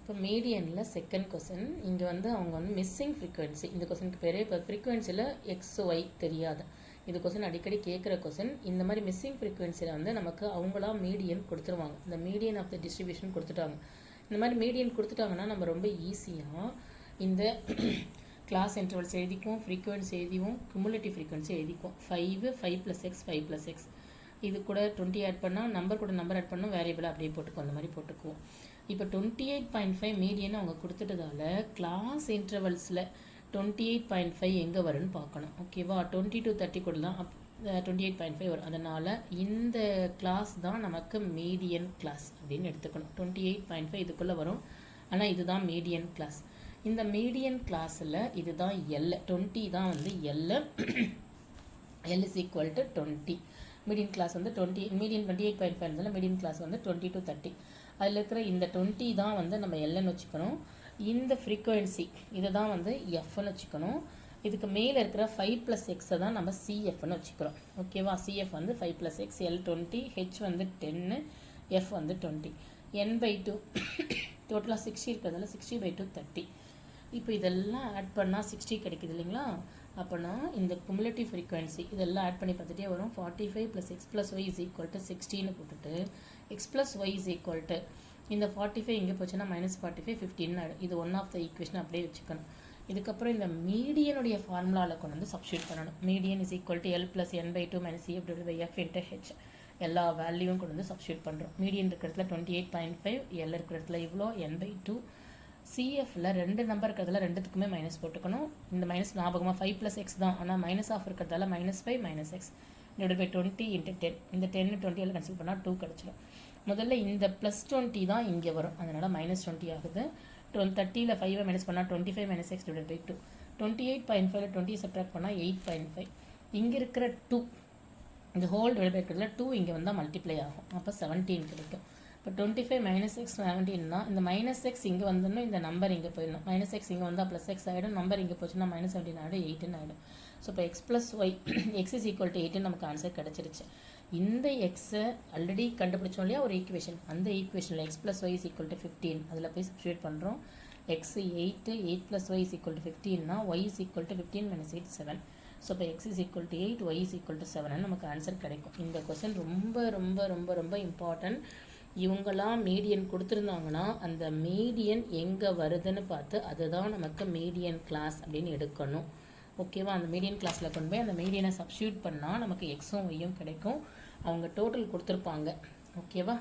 இப்போ மீடியனில் second question இங்கே வந்து அவங்க வந்து மிஸ்ஸிங் ஃப்ரீக்வன்சி, இந்த கொஸ்டினுக்கு பேர் இப்போ ஃப்ரீக்வன்சியில் எக்ஸ் ஒய் தெரியாது. இது கொஸ்டின் அடிக்கடி கேட்குற கொஸ்டின். இந்த மாதிரி மிஸ்ஸிங் ஃப்ரீக்வன்சியில் வந்து நமக்கு அவங்களா மீடியன் கொடுத்துருவாங்க. இந்த மீடியன் ஆஃப் த டிஸ்ட்ரிபியூஷன் கொடுத்துட்டாங்க. இந்த மாதிரி மீடியன் கொடுத்துட்டாங்கன்னா நம்ம ரொம்ப ஈஸியாக இந்த கிளாஸ் இன்டர்வல்ஸ் எழுதிக்குவோம், ஃப்ரீக்வன்சி எழுதிவோம், குமுலேட்டிவ் ஃப்ரீக்வன்சி எழுதிக்குவோம். 5 5 + x 5 + x, இது கூட 20 ஆட் பண்ணால் நம்பர் கூட நம்பர் ஆட் பண்ணோம், வேரியபிள் அப்படியே போட்டுக்குவோம், அந்த மாதிரி போட்டுக்குவோம். இப்போ 28.5 மீடியன் அவங்க கொடுத்துட்டதால கிளாஸ் இன்டர்வல்ஸில் 28.5 எங்கே வரும்னு பார்க்கணும். ஓகேவா, 20 to 30 கூடலாம் 28.5 வரும். அதனால் இந்த கிளாஸ் தான் நமக்கு மீடியன் கிளாஸ் அப்படின்னு எடுத்துக்கணும். 28.5 இதுக்குள்ளே வரும், ஆனால் இதுதான் மீடியன் கிளாஸ். இந்த மீடியன் கிளாஸில் இதுதான் எல், 20 தான் வந்து L. L is equal to 20. Median class வந்து 20, மீடியன் 28.5 இருந்தாலும் மீடியன் கிளாஸ் வந்து 20 to 30. அதில் இருக்கிற இந்த 20 தான் வந்து நம்ம எல்ன்னு வச்சுக்கணும். இந்த ஃப்ரீக்வன்சி இதை தான் வந்து எஃப்னு வச்சுக்கணும். இதுக்கு மேலே இருக்கிற 5 + x தான் நம்ம சிஎஃப்னு வச்சுக்கிறோம். ஓகேவா, சிஎஃப் வந்து 5 + x, எல் 20, ஹெச் வந்து 10, எஃப் வந்து 20. n/2 டோட்டலாக 60 இருக்கிறதால 60/2 30. இப்போ இதெல்லாம் ஆட் பண்ணால் 60 கிடைக்குது இல்லைங்களா. அப்போனா இந்த குமுலேட்டிவ் ஃப்ரீக்வன்சி இதெல்லாம் ஆட் பண்ணி பார்த்துட்டே வரும். 45 + x + y = 60ன்னு போட்டுட்டு x + y = இந்த 45 எங்கே போச்சுன்னா -45 15 ஆகிடும். இது ஒன் ஆஃப் த ஈக்குவேஷன் அப்படியே வச்சுக்கணும். இதுக்கப்புறம் இந்த மீடியனுடைய ஃபார்முலாவில் கொண்டு வந்து சப்ஸ்டியூட் பண்ணணும். Median is equal to L + n/2 - cf/f × h. எல்லா வேல்யூவும் கொண்டு வந்து சப்ஸ்டியூட் பண்ணுறோம். மீடியன் இருக்கிற இடத்துல 28.5, எல் இருக்கிற இடத்துல இவ்வளோ, n/2. சிஎஃப்ல ரெண்டு நம்பர் இருக்கிறதுல ரெண்டுத்துக்குமே மைனஸ் போட்டுக்கணும். இந்த மைனஸ் ஞாபகமாக 5 + x தான், ஆனால் மைனஸ் ஆஃப் இருக்கிறதால -5 - x / 20 × 10. இந்த 10 20 கேன்சல் பண்ணால் 2 கிடச்சிடும். முதல்ல இந்த +20 தான் இங்கே வரும், அதனால் -20 ஆகுது. 30ல் 5 மைனஸ் பண்ணால் 25 - x / 2. 28.5ல் 20 சப்ட்ராக்ட் பண்ணால் 8.5. இங்கே இருக்கிற 2 இந்த ஹோல் டிவைட் பை இருக்கிறதுல 2 இங்கே வந்தால் மல்டிப்ளை ஆகும், அப்போ 17 கிடைக்கும். இப்போ 25 - x 17னா இந்த -x இங்கே வந்துடணும், இந்த நம்பர் இங்கே போயிடணும். -x இங்கே வந்தால் +x ஆகிடும், நம்பர் இங்கே போச்சுன்னா -17 ஆகிடும், 8ன்னு ஆகிடும். ஸோ இப்போ x + y x is equal to 8 நமக்கு ஆன்சர் கிடச்சிருச்சு. இந்த எக்ஸை ஆல்ரெடி கண்டுபிடிச்சோம் இல்லையா ஒரு ஈக்குவேஷன், அந்த ஈக்குவேஷனில் x + y = 15 அதில் போய் சப்ஸ்டியூட் பண்ணுறோம். x 8, 8 + y = 15னா y = 15 - 8 7. ஸோ இப்போ x is equal to 8, y is equal to 7 நமக்கு ஆன்சர் கிடைக்கும். இந்த கொஸ்டின் ரொம்ப ரொம்ப ரொம்ப ரொம்ப இம்பார்ட்டன்ட். இவங்களாம் மீடியன் கொடுத்துருந்தாங்கன்னா அந்த மீடியன் எங்கே வருதுன்னு பார்த்து அதுதான் நமக்கு மீடியன் கிளாஸ் அப்படின்னு எடுக்கணும். ஓகேவா, அந்த மீடியன் கிளாஸில் கொண்டு போய் அந்த மீடியனை சப்ஸ்டியூட் பண்ணால் நமக்கு எக்ஸும் ஒய்யும் கிடைக்கும். அவங்க டோட்டல் கொடுத்துருப்பாங்க. ஓகேவா.